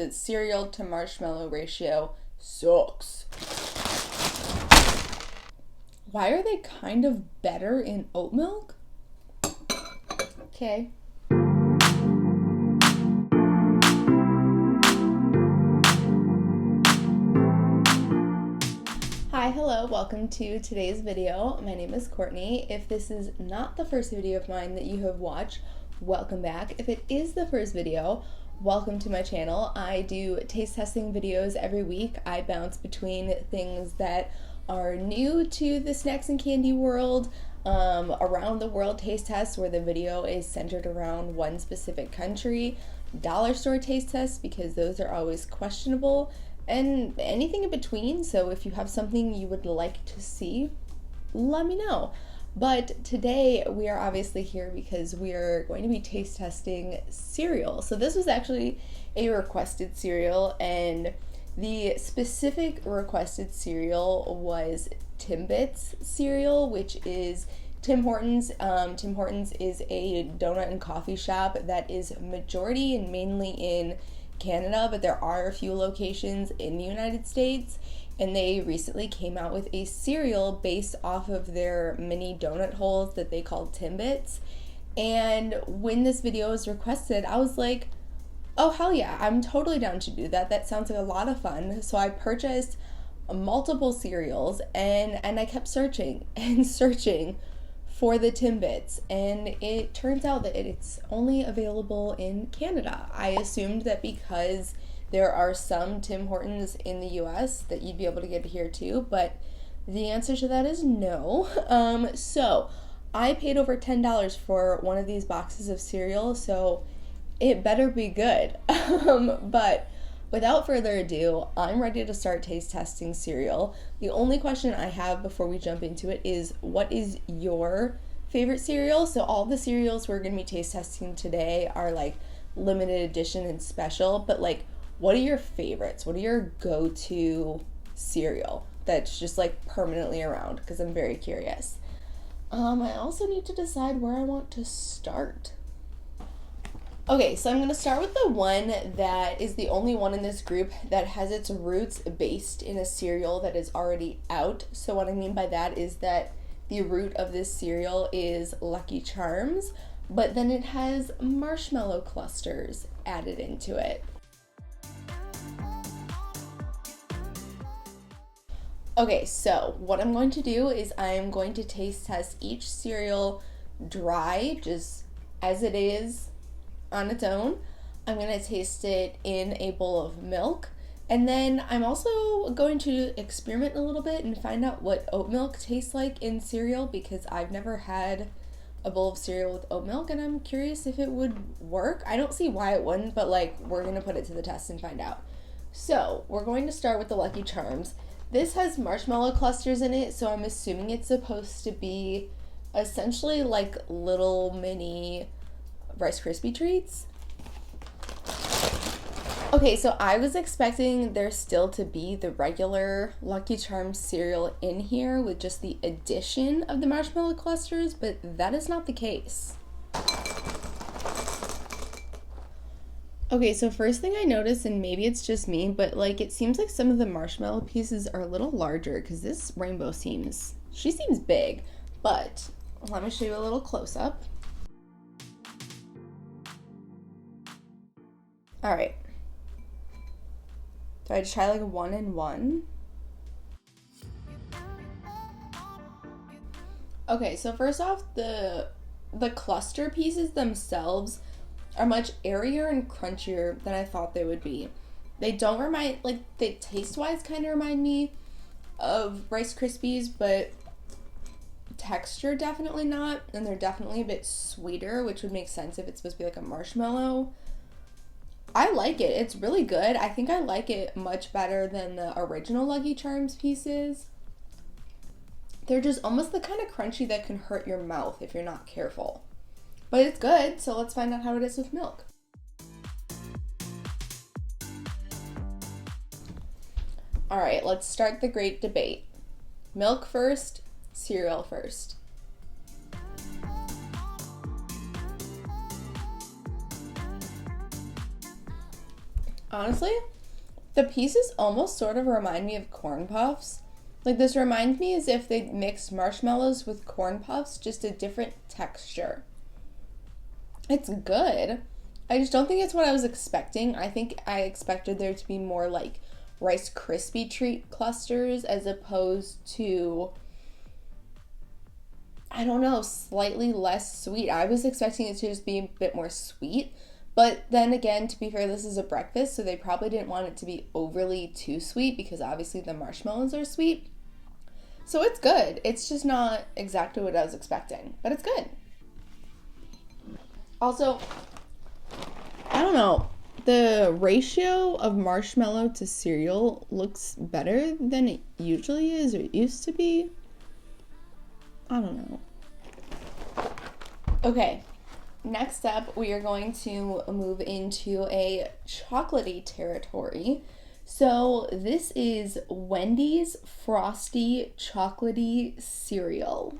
The cereal to marshmallow ratio sucks. Why are they kind of better in oat milk? Okay. Hi, hello, welcome to today's video. My name is Courtney. If this is not the first video of mine that you have watched, welcome back. If it is the first video, welcome to my channel. I do taste testing videos every week. I bounce between things that are new to the snacks and candy world, around the world taste tests where the video is centered around one specific country, dollar store taste tests because those are always questionable, and anything in between. So if you have something you would like to see, let me know. But today we are obviously here because we are going to be taste testing cereal. So this was actually a requested cereal, and the specific requested cereal was Timbits cereal, which is Tim Hortons. Tim Hortons is a donut and coffee shop that is majority and mainly in Canada, but there are a few locations in the United States, and they recently came out with a cereal based off of their mini donut holes that they called Timbits. And when this video was requested, I was like, oh hell yeah, I'm totally down to do that. That sounds like a lot of fun. So I purchased multiple cereals and I kept searching and searching for the Timbits, and it turns out that it's only available in Canada. I assumed that because there are some Tim Hortons in the US that you'd be able to get it here too, but the answer to that is no. So I paid over $10 for one of these boxes of cereal, so it better be good. But without further ado, I'm ready to start taste testing cereal. The only question I have before we jump into it is, what is your favorite cereal? So all the cereals we're going to be taste testing today are like limited edition and special, but like, what are your favorites? What are your go-to cereal that's just like permanently around? Because I'm very curious. I also need to decide where I want to start. Okay, so I'm going to start with the one that is the only one in this group that has its roots based in a cereal that is already out. So what I mean by that is that the root of this cereal is Lucky Charms, but then it has marshmallow clusters added into it. Okay, so what I'm going to do is I'm going to taste test each cereal dry, just as it is on its own. I'm going to taste it in a bowl of milk, and then I'm also going to experiment a little bit and find out what oat milk tastes like in cereal, because I've never had a bowl of cereal with oat milk and I'm curious if it would work. I don't see why it wouldn't, but like, we're going to put it to the test and find out. So we're going to start with the Lucky Charms. This has marshmallow clusters in it, so I'm assuming it's supposed to be essentially like little mini Rice Krispie treats. Okay, so I was expecting there still to be the regular Lucky Charms cereal in here with just the addition of the marshmallow clusters, but that is not the case. Okay, so first thing I noticed, and maybe it's just me, but like, it seems like some of the marshmallow pieces are a little larger, because this rainbow seems big, but let me show you a little close-up. All right. So I just try like 1 and 1. Okay, so first off, the cluster pieces themselves are much airier and crunchier than I thought they would be. They don't remind, like, they taste-wise kind of remind me of Rice Krispies, but texture definitely not, and they're definitely a bit sweeter, which would make sense if it's supposed to be like a marshmallow. I like it. It's really good. I think I like it much better than the original Lucky Charms pieces. They're just almost the kind of crunchy that can hurt your mouth if you're not careful. But it's good, so let's find out how it is with milk. All right, let's start the great debate. Milk first, cereal first. Honestly, the pieces almost sort of remind me of corn puffs. Like, this reminds me as if they mixed marshmallows with corn puffs, just a different texture. It's good. I just don't think it's what I was expecting. I think I expected there to be more like Rice Krispie treat clusters as opposed to, I don't know, slightly less sweet. I was expecting it to just be a bit more sweet. But then again, to be fair, this is a breakfast, so they probably didn't want it to be overly too sweet because obviously the marshmallows are sweet. So it's good. It's just not exactly what I was expecting, but it's good. Also, I don't know, the ratio of marshmallow to cereal looks better than it usually is or it used to be. I don't know. Okay, next up we are going to move into a chocolatey territory. So this is Wendy's Frosty Chocolatey Cereal.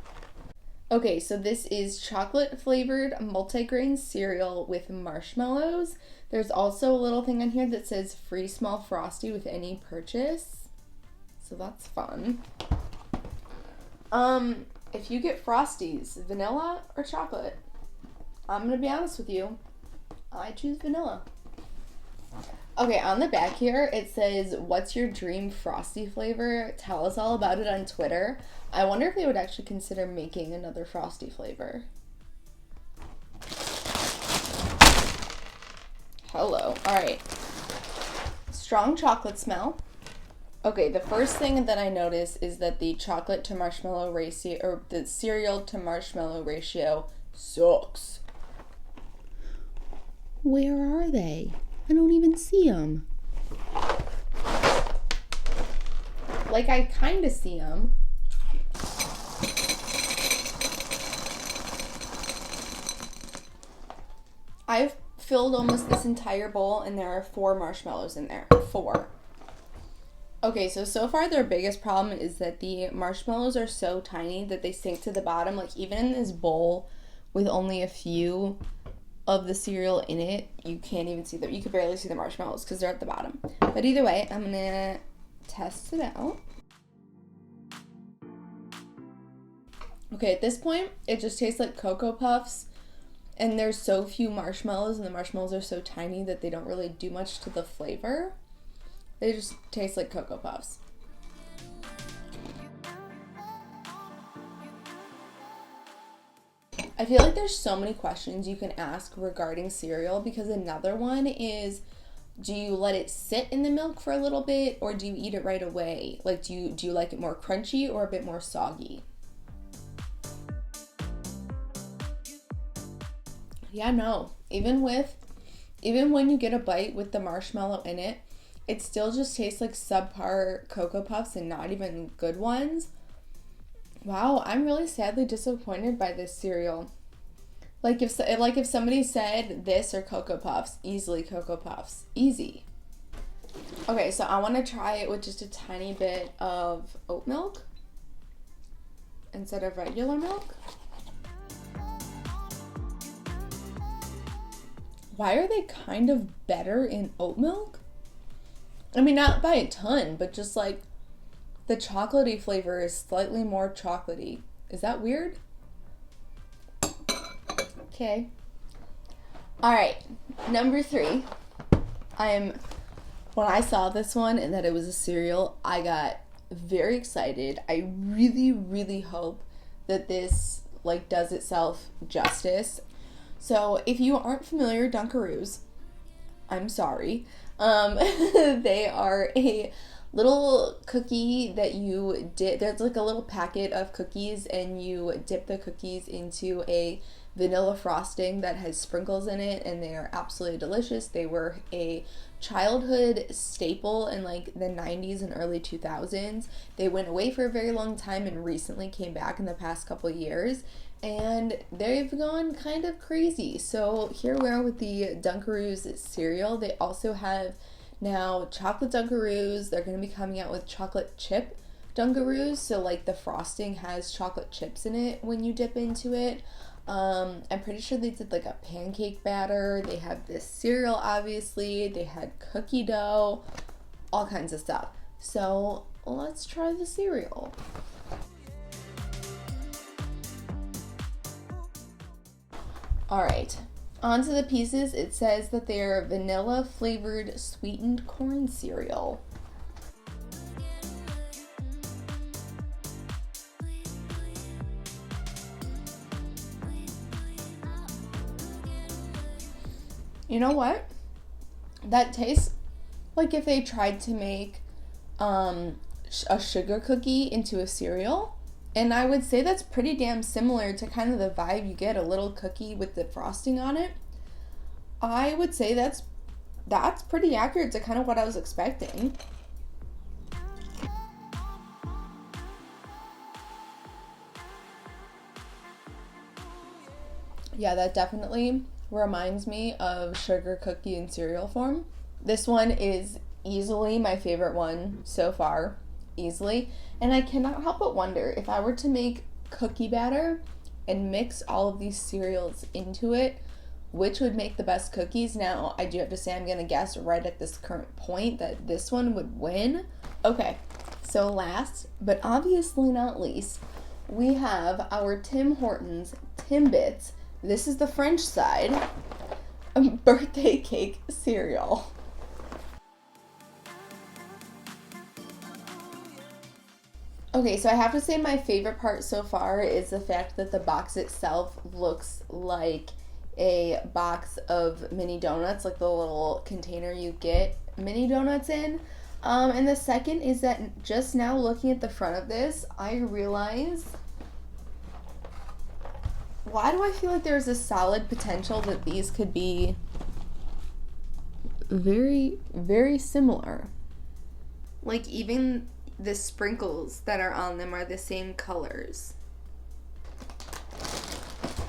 Okay, so this is chocolate flavored multigrain cereal with marshmallows. There's also a little thing on here that says free small Frosty with any purchase. So that's fun. If you get Frosties, vanilla or chocolate? I'm gonna be honest with you. I choose vanilla. Okay, on the back here, it says, what's your dream Frosty flavor? Tell us all about it on Twitter. I wonder if they would actually consider making another Frosty flavor. Hello. All right. Strong chocolate smell. Okay, the first thing that I notice is that the chocolate to marshmallow ratio, or the cereal to marshmallow ratio, sucks. Where are they? I don't even see them. Like, I kind of see them. I've filled almost this entire bowl and there are 4 marshmallows in there. 4. Okay, so far their biggest problem is that the marshmallows are so tiny that they sink to the bottom. Like, even in this bowl with only a few of the cereal in it, you can't even see them. You could barely see the marshmallows because they're at the bottom. But either way, I'm gonna test it out. Okay, at this point, it just tastes like Cocoa Puffs, and there's so few marshmallows, and the marshmallows are so tiny that they don't really do much to the flavor. They just taste like Cocoa Puffs. I feel like there's so many questions you can ask regarding cereal, because another one is, do you let it sit in the milk for a little bit or do you eat it right away? Like, do you like it more crunchy or a bit more soggy? Yeah, no. Even when you get a bite with the marshmallow in it, it still just tastes like subpar Cocoa Puffs and not even good ones. Wow, I'm really sadly disappointed by this cereal. Like if somebody said this or Cocoa Puffs, easily Cocoa Puffs. Easy. Okay, so I want to try it with just a tiny bit of oat milk instead of regular milk. Why are they kind of better in oat milk? I mean, not by a ton, but just like the chocolatey flavor is slightly more chocolatey. Is that weird? Okay. All right, number 3. When I saw this one and that it was a cereal, I got very excited. I really, really hope that this like does itself justice. So if you aren't familiar, Dunkaroos, I'm sorry. They are a little cookie that you dip. There's like a little packet of cookies and you dip the cookies into a vanilla frosting that has sprinkles in it, and they are absolutely delicious. They were a childhood staple in like the 90s and early 2000s. They went away for a very long time and recently came back in the past couple of years, and they've gone kind of crazy. So here we are with the Dunkaroos cereal. They also have now chocolate Dunkaroos. They're going to be coming out with chocolate chip Dunkaroos. So like the frosting has chocolate chips in it when you dip into it. I'm pretty sure they did like a pancake batter. They have this cereal, obviously. They had cookie dough, all kinds of stuff. So let's try the cereal. All right, onto the pieces. It says that they're vanilla flavored sweetened corn cereal. You know what? That tastes like if they tried to make a sugar cookie into a cereal. And I would say that's pretty damn similar to kind of the vibe you get, a little cookie with the frosting on it. I would say that's pretty accurate to kind of what I was expecting. Yeah, that definitely reminds me of sugar cookie in cereal form. This one is easily my favorite one so far, easily. And I cannot help but wonder if I were to make cookie batter and mix all of these cereals into it, which would make the best cookies. Now, I do have to say I'm gonna guess right at this current point that this one would win. Okay, so last, but obviously not least, we have our Tim Hortons Timbits. This is the French side, a birthday cake cereal. Okay, so I have to say my favorite part so far is the fact that the box itself looks like a box of mini donuts, like the little container you get mini donuts in. And the second is that just now looking at the front of this, I realize, why do I feel like there's a solid potential that these could be very, very similar? Like even the sprinkles that are on them are the same colors.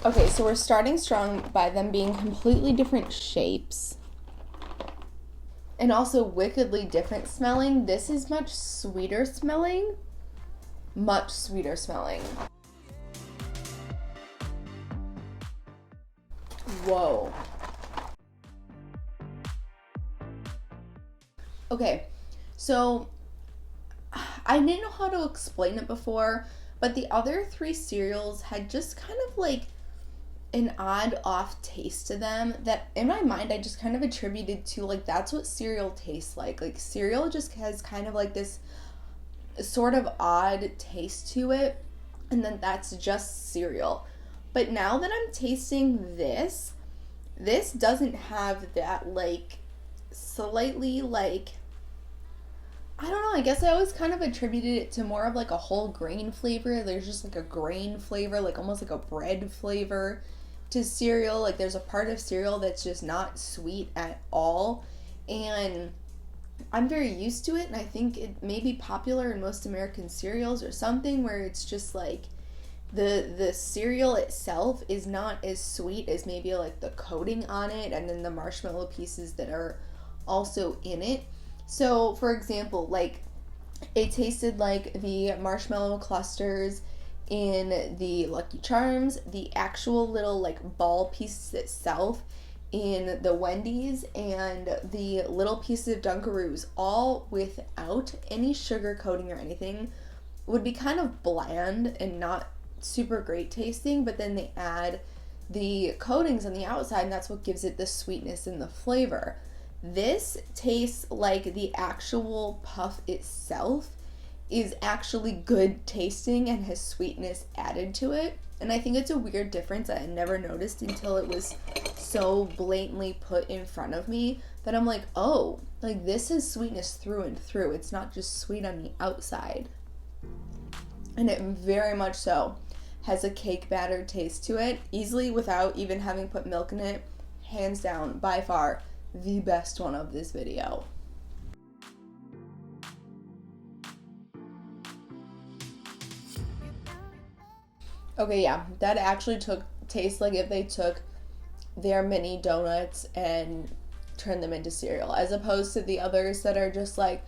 Okay, so we're starting strong by them being completely different shapes. And also wickedly different smelling. This is much sweeter smelling. Much sweeter smelling. Whoa. Okay, so I didn't know how to explain it before, but the other three cereals had just kind of like an odd off taste to them that in my mind I just kind of attributed to like that's what cereal tastes like. Like cereal just has kind of like this sort of odd taste to it, and then that's just cereal. But now that I'm tasting this doesn't have that like slightly like, I don't know, I guess I always kind of attributed it to more of like a whole grain flavor. There's just like a grain flavor, like almost like a bread flavor to cereal. Like there's a part of cereal that's just not sweet at all. And I'm very used to it, and I think it may be popular in most American cereals or something where it's just like the cereal itself is not as sweet as maybe like the coating on it and then the marshmallow pieces that are also in it. So, for example, like, it tasted like the marshmallow clusters in the Lucky Charms, the actual little, like, ball pieces itself in the Wendy's, and the little pieces of Dunkaroos, all without any sugar coating or anything, would be kind of bland and not super great tasting, but then they add the coatings on the outside, and that's what gives it the sweetness and the flavor. This tastes like the actual puff itself is actually good tasting and has sweetness added to it. And I think it's a weird difference that I never noticed until it was so blatantly put in front of me that I'm like, oh, like this has sweetness through and through. It's not just sweet on the outside. And it very much so has a cake batter taste to it, easily without even having put milk in it. Hands down, by far, the best one of this video. Okay, yeah, that actually tastes like if they took their mini donuts and turned them into cereal, as opposed to the others that are just like,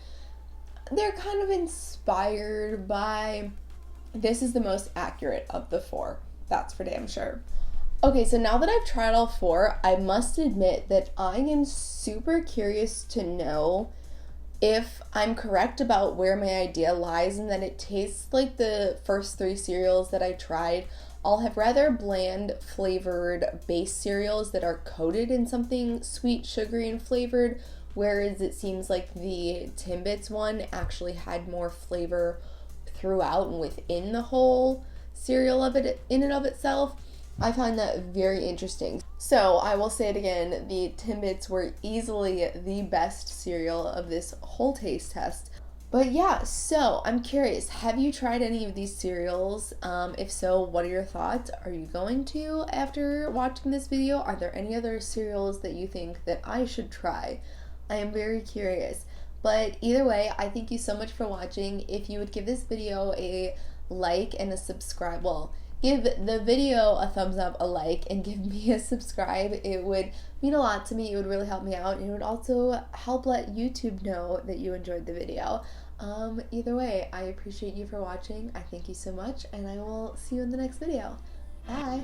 they're kind of inspired by. This is the most accurate of the four, that's for damn sure. Okay, so now that I've tried all four, I must admit that I am super curious to know if I'm correct about where my idea lies and that it tastes like the first three cereals that I tried. All have rather bland flavored base cereals that are coated in something sweet, sugary, and flavored, whereas it seems like the Timbits one actually had more flavor throughout and within the whole cereal of it in and of itself. I find that very interesting. So I will say it again, the Timbits were easily the best cereal of this whole taste test. But yeah, so I'm curious, have you tried any of these cereals? If so, what are your thoughts? Are you going to after watching this video? Are there any other cereals that you think that I should try? I am very curious. But either way, I thank you so much for watching. If you would give this video a like and a subscribe, well, give the video a thumbs up, a like, and give me a subscribe. It would mean a lot to me. It would really help me out, and it would also help let YouTube know that you enjoyed the video. Either way, I appreciate you for watching. I thank you so much, and I will see you in the next video. Bye!